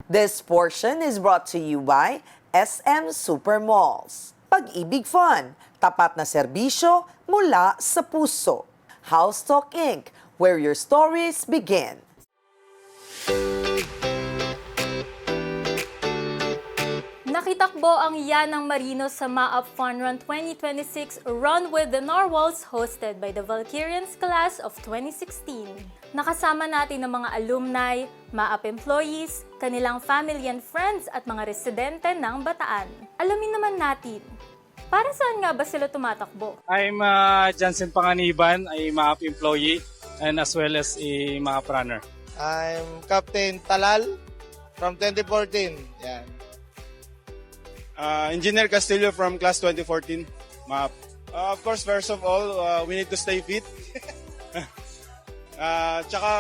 This portion is brought to you by SM Supermalls. Pag-ibig Fun, tapat na serbisyo mula sa puso. House Talk Inc., where your stories begin. Nakitakbo ang Yanang Marino sa MAAP Fun Run 2026 Run with the Narwhals hosted by the Valkyrians class of 2016. Nakasama natin ang mga alumni, MAAP employees, kanilang family and friends at mga residente ng Bataan. Alamin naman natin, para saan nga ba sila tumatakbo? I'm Jansen Panganiban, a MAAP employee and as well as a MAAP runner. I'm Captain Talal from 2014. Yan. Engineer Castillo from class 2014, MAAP. Of course, first of all, we need to stay fit. Tsaka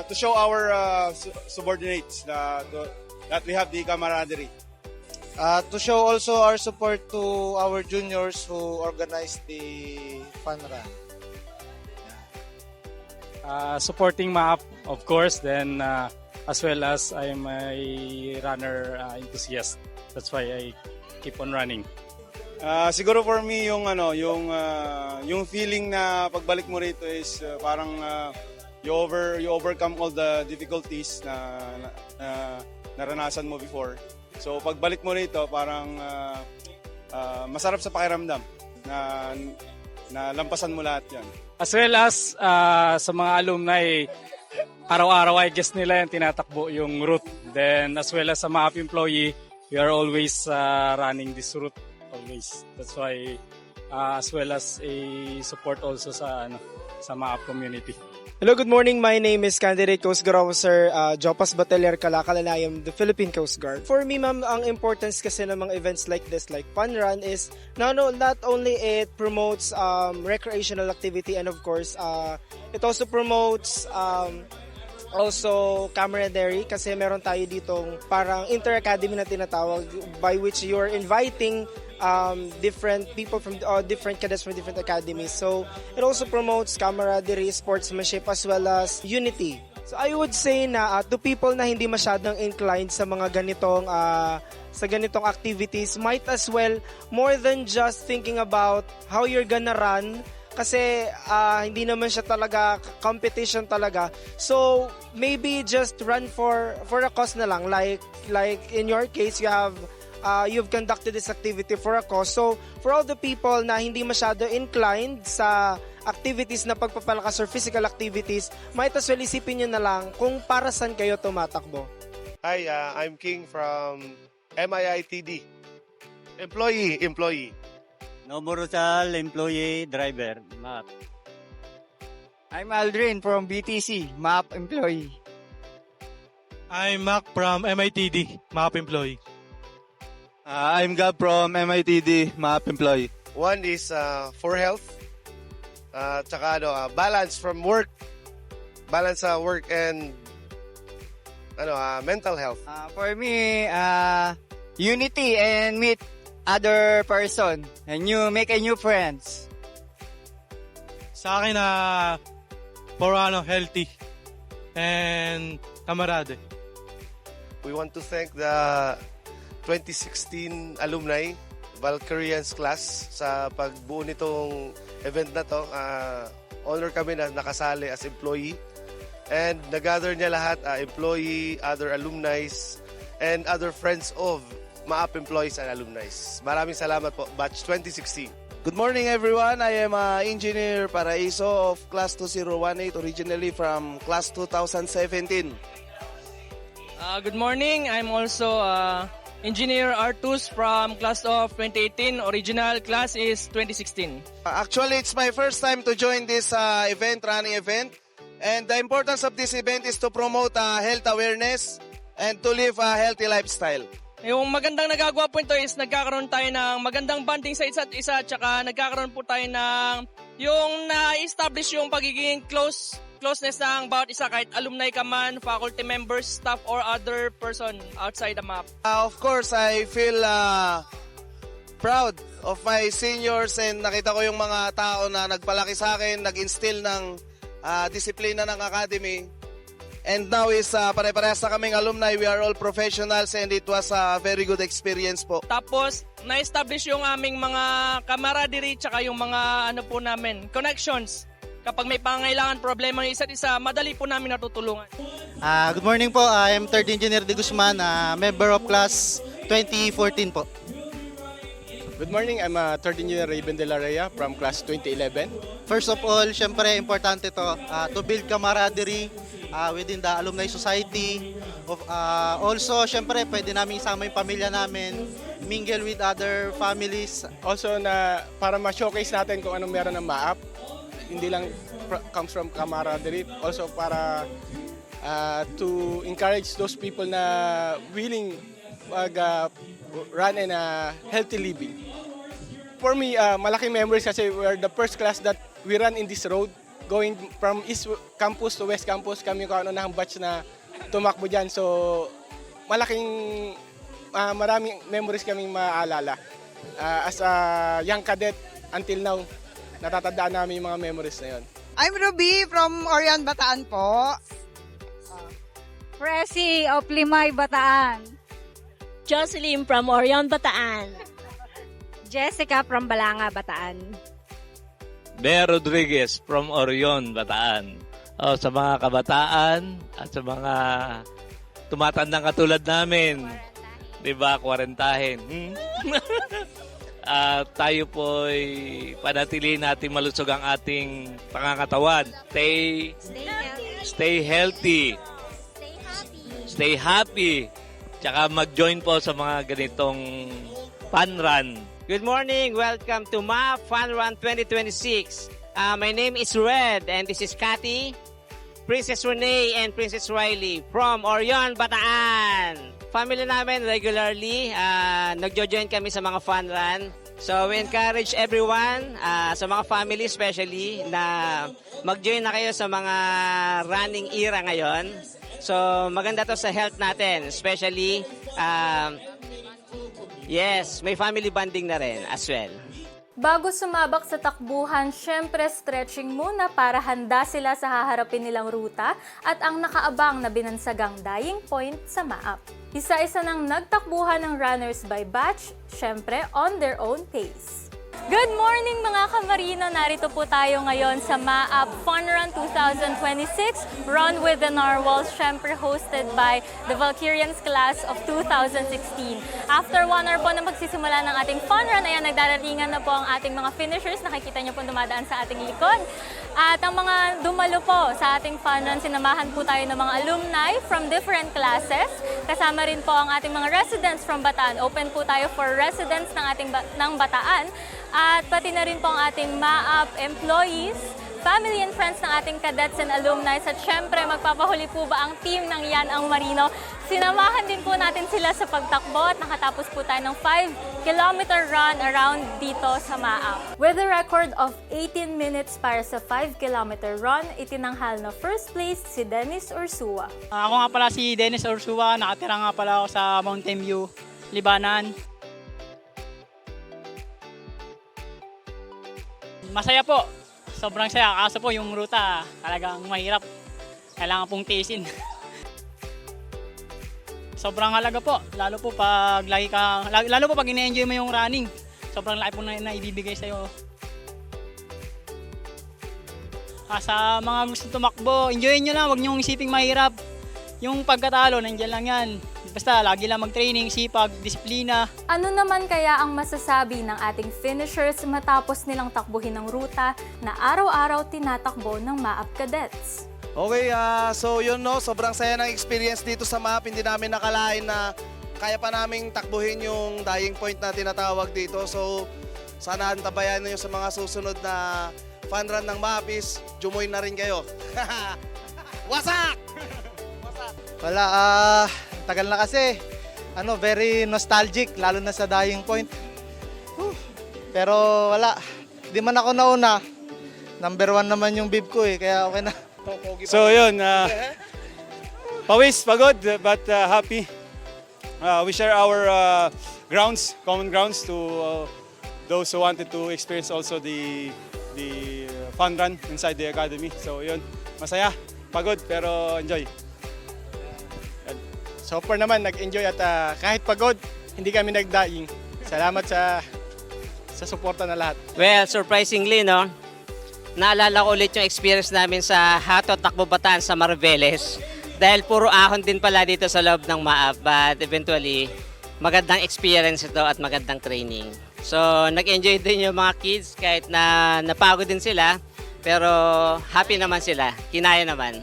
to show our subordinates that we have the camaraderie. To show also our support to our juniors who organized the fun run. Supporting MAAP, of course, then as well as I'm a runner enthusiast. That's why I keep on running. Siguro for me yung feeling na pagbalik mo rito is parang you overcome all the difficulties na naranasan mo before. So pagbalik mo rito parang masarap sa pakiramdam na lampasan mo lahat 'yan. As well as sa mga alumni, araw-araw I guess nila yung tinatakbo yung route. Then as well as sa MAAP employee, we are always running this route always. That's why as well as a support also sa MAAP community. Hello, good morning. My name is Candidate Coast Guard Officer Jopas Bateller Calakal, and I am the Philippine Coast Guard. For me, ma'am, ang importance kasi ng mga events like this, like Fun Run, is not only it promotes recreational activity, and of course, it also promotes also camaraderie, kasi meron tayo ditong parang inter-academy na tinatawag, by which you're inviting different people from different cadets from different academies. So it also promotes camaraderie, sportsmanship, as well as unity. So I would say na to people na hindi masyadong inclined sa mga ganitong activities, might as well, more than just thinking about how you're gonna run, kasi hindi naman siya talaga competition talaga. So maybe just run for a cause na lang, like in your case, you've conducted this activity for a cause. So for all the people na hindi masyado inclined sa activities na pagpapalakas or physical activities, might as well isipin nyo na lang kung para saan kayo tumatakbo. Hi, I'm King from MIITD. Employee. Nomorosal, employee, driver, MAAP. I'm Aldrin from BTC, MAAP employee. I'm Mac from MITD, MAAP employee. I'm Gab from MITD, MAAP employee. One is for health, tsaka balance from work, balance sa work and mental health. For me, unity and meet other person and you make a new friends. Sa akin for healthy and kamarade. We want to thank the 2016 alumni, Valkyrians class, sa pagbuo nitong event na to. Honor kami na nakasali as employee. And nag-gather niya lahat, employee, other alumni, and other friends of MAAP employees and alumni. Maraming salamat po, Batch 2016. Good morning everyone. I am Engineer Paraiso of Class 2018, originally from Class 2017. Good morning. I'm also Engineer Artus from Class of 2018. Original class is 2016. Actually, it's my first time to join this running event. And the importance of this event is to promote health awareness and to live a healthy lifestyle. Yung magandang nagagawa po ito is nagkakaroon tayo ng magandang bonding sa isa't isa, tsaka nagkakaroon po tayo ng yung na-establish yung pagiging closeness ng bawat isa, kahit alumni ka man, faculty members, staff, or other person outside the MAAP. Of course, I feel proud of my seniors, and nakita ko yung mga tao na nagpalaki sa akin, nag-instill ng disiplina ng academy. And now is pare-parehas na kaming alumni. We are all professionals and it was a very good experience po. Tapos, na-establish yung aming mga camaraderie tsaka yung mga ano po namin, connections. Kapag may pangailangan, problema ng isa't isa, madali po namin natutulungan. Good morning po. I am 3rd Engineer De Guzman, member of class 2014 po. Good morning, I'm 3rd Engineer Raven De La Rhea from class 2011. First of all, syempre importante to build camaraderie within the alumni society. Also, syempre pwede namin isama yung pamilya namin, mingle with other families. Also na para ma-showcase natin kung anong meron ng MAAP. Hindi lang comes from camaraderie, also para to encourage those people na willing run in a healthy living. For me, malaking memories kasi we're the first class that we run in this road. Going from East Campus to West Campus, kami kung ano na ang batch na tumakbo dyan. So, maraming memories kaming maaalala. As a young cadet, until now, natatandaan namin yung mga memories na yun. I'm Ruby from Orion, Bataan po. Presi of Limay, Bataan. Jocelyn from Orion, Bataan. Jessica from Balanga, Bataan. Bea Rodriguez from Orion, Bataan. Sa mga kabataan at sa mga tumatandang katulad namin, di ba, kwarentahin. Tayo po'y panatilihin natin malusog ang ating pangangatawan. Stay healthy. Stay happy. Tsaka mag-join po sa mga ganitong fun run. Good morning. Welcome to MAAP Fun Run 2026. My name is Red and this is Cathy, Princess Renee, and Princess Riley from Orion, Bataan. Family namin regularly, nagjo-join kami sa mga fun run. So we encourage everyone, sa mga family especially, na mag-join na kayo sa mga running era ngayon. So maganda to sa health natin, especially yes, may family bonding na rin as well. Bago sumabak sa takbuhan, syempre stretching muna para handa sila sa haharapin nilang ruta at ang nakaabang na binansagang dying point sa MAAP. Isa-isa nang nagtakbuhan ng runners by batch, syempre on their own pace. Good morning mga kamarino! Narito po tayo ngayon sa MAAP Fun Run 2026, Run with the Narwhals, syempre hosted by the Valkyrians class of 2016. After 1 hour po na magsisimula ng ating fun run, ayan, nagdaratingan na po ang ating mga finishers. Nakikita niyo po dumadaan sa ating likod. At ang mga dumalo po sa ating fun run, sinamahan po tayo ng mga alumni from different classes. Kasama rin po ang ating mga residents from Bataan. Open po tayo for residents ng Bataan. At pati na rin po ang ating MAAP employees, family and friends ng ating cadets and alumni. At syempre, magpapahuli po ba ang team ng Yan ang Marino? Sinamahan din po natin sila sa pagtakbo at nakatapos po tayo ng 5-kilometer run around dito sa MAAP. With a record of 18 minutes para sa 5-kilometer run, itinanghal na first place si Dennis Ursua. Ako nga pala si Dennis Ursua, nakatira nga pala ako sa Mountain View, Libanan. Masaya po. Sobrang saya. Kaso po yung ruta talagang mahirap. Kailangan pong tiisin. Sobrang halaga po. Lalo po pag ine-enjoy mo yung running. Sobrang laki po na ibibigay sa'yo. Sa mga gusto tumakbo, enjoyin nyo lang. Huwag nyo isiping mahirap. Yung pagkatalo, nandiyan lang yan. Basta lagi lang mag-training, sipag, disiplina. Ano naman kaya ang masasabi ng ating finishers matapos nilang takbuhin ng ruta na araw-araw tinatakbo ng MAAP cadets? Okay, so yun no, sobrang saya ng experience dito sa MAAP. Hindi namin nakalain na kaya pa naming takbuhin yung dying point na tinatawag dito. So sana antabayan nyo sa mga susunod na fun run ng MAAP is jumoin na rin kayo. Wasak! Wala, tagal na kasi. Very nostalgic, lalo na sa dying point. Pero wala, di man ako nauna. Number 1 naman yung bib ko kaya okay na. So yun, pawis, pagod, but happy. We share our common grounds to those who wanted to experience also the fun run inside the academy. So yun, masaya, pagod, pero enjoy. So far naman, nag-enjoy at kahit pagod, hindi kami nagdaing. Salamat sa suporta na lahat. Well, surprisingly, no? Naalala ko ulit yung experience namin sa Hato Takbo Bataan sa Marveles. Dahil puro ahon din pala dito sa loob ng MAAP. But eventually, magandang experience ito at magandang training. So, nag-enjoy din yung mga kids kahit na napagod din sila. Pero happy naman sila. Kinaya naman.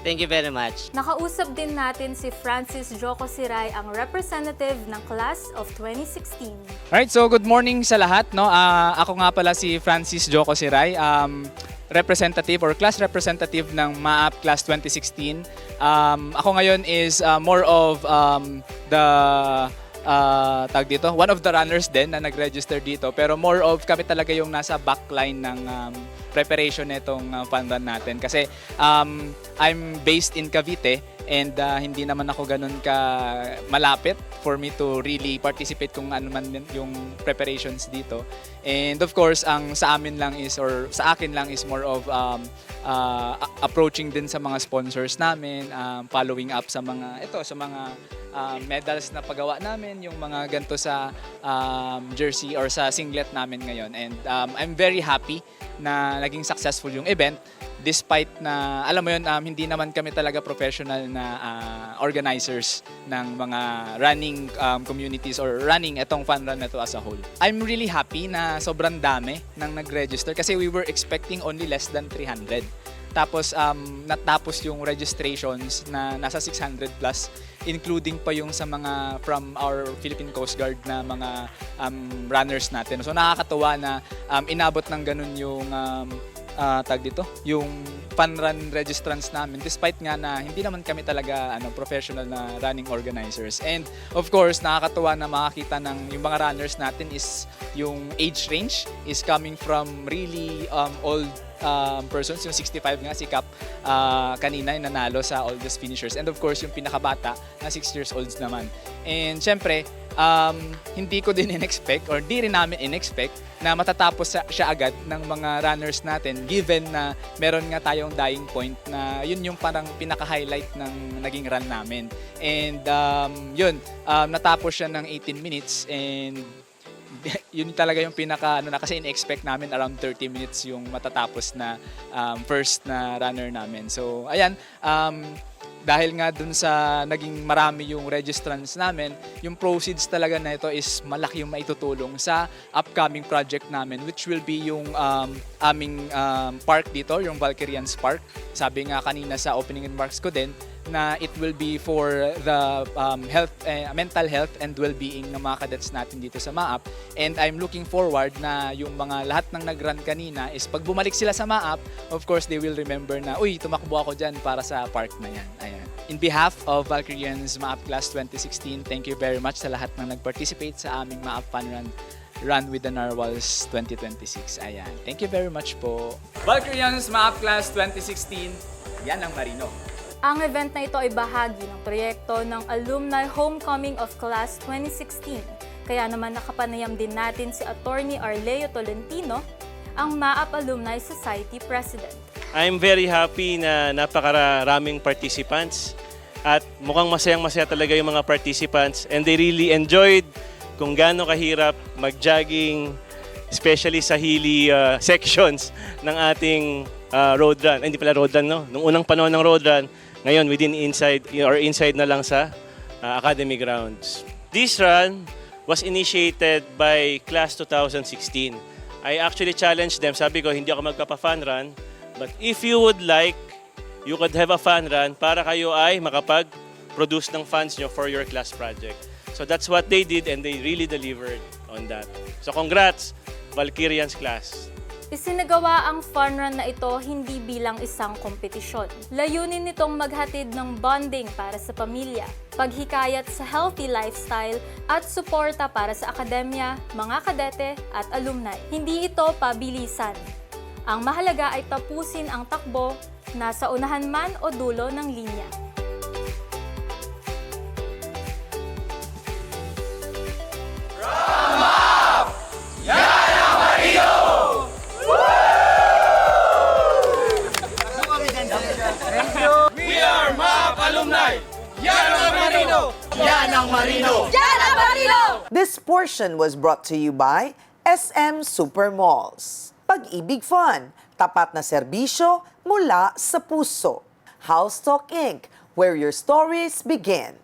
Thank you very much. Nakausap din natin si Francis Joko Siray, ang representative ng class of 2016. Alright, so good morning sa lahat. No? Ako nga pala si Francis Joko Siray, representative or class representative ng MAAP Class 2016. Ako ngayon is more of tag dito, one of the runners din na nag-register dito, pero more of kami talaga yung nasa backline ng preparation nitong fun run natin kasi I'm based in Cavite and hindi naman ako ganun ka malapit for me to really participate kung ano man yung preparations dito. And of course, ang sa amin lang is or sa akin lang is more of approaching din sa mga sponsors namin, following up sa mga medals na pagawa namin, yung mga ganito sa jersey or sa singlet namin ngayon. And I'm very happy na naging successful yung event despite na, alam mo yun, hindi naman kami talaga professional na organizers ng mga running communities or running itong fun run na to as a whole. I'm really happy na sobrang dami nang nag-register kasi we were expecting only less than 300. Tapos natapos yung registrations na nasa 600 plus, including pa yung sa mga from our Philippine Coast Guard na mga runners natin. So nakakatuwa na inabot ng ganun yung yung fun run registrants namin despite nga na hindi naman kami talaga professional na running organizers. And of course, nakakatuwa na makakita ng yung mga runners natin is yung age range is coming from really old persons. Yung 65 nga si Cap kanina yung nanalo sa oldest finishers, and of course yung pinakabata na 6 years olds naman. And syempre hindi ko din in-expect or di rin namin in-expect na matatapos siya agad ng mga runners natin given na meron nga tayong dying point na yun yung parang pinaka-highlight ng naging run namin. And natapos siya ng 18 minutes and yun talaga yung pinaka na kasi in-expect namin around 30 minutes yung matatapos na first na runner namin. So ayan, dahil nga dun sa naging marami yung registrants namin, yung proceeds talaga na ito is malaki yung maitutulong sa upcoming project namin, which will be yung aming park dito, yung Valkyrians Park. Sabi nga kanina sa opening remarks ko din, na it will be for the mental health and well-being ng mga cadets natin dito sa MAAP. And I'm looking forward na yung mga lahat ng nag-run kanina is pag bumalik sila sa MAAP, of course they will remember na, uy, tumakbo ako dyan para sa park na yan. Ayan. In behalf of Valkyrians MAAP Class 2016, thank you very much sa lahat ng nag-participate sa aming MAAP Fun Run with the Narwhals 2026. Ayan. Thank you very much po. Valkyrians MAAP Class 2016, yan ang Marino. Ang event na ito ay bahagi ng proyekto ng Alumni Homecoming of Class 2016. Kaya naman nakapanayam din natin si Attorney Arleo Tolentino, ang MAAP Alumni Society President. I'm very happy na napakaraming participants at mukhang masayang-masaya talaga yung mga participants and they really enjoyed kung gaano kahirap mag-jogging, especially sa hilly sections ng ating road run. Hindi pala road run, no? Nung unang panahon ng road run, ngayon within inside na lang sa academy grounds. This run was initiated by Class 2016. I actually challenged them. Sabi ko, hindi ako magpapa-fun run, but if you would like, you could have a fun run para kayo ay makapag-produce ng funds nyo for your class project. So that's what they did and they really delivered on that. So congrats, Valkyrians class. Isinagawa ang fun run na ito hindi bilang isang kompetisyon. Layunin nitong maghatid ng bonding para sa pamilya, paghikayat sa healthy lifestyle at suporta para sa akademya, mga kadete at alumni. Hindi ito pabilisan. Ang mahalaga ay tapusin ang takbo, nasa unahan man o dulo ng linya. We are MAAP Alumni! Yan ang Marino! Yan ang Marino! Yan ang Marino! This portion was brought to you by SM Supermalls. Pag-ibig Fun, tapat na serbisyo mula sa puso. House Talk Inc., where your stories begin.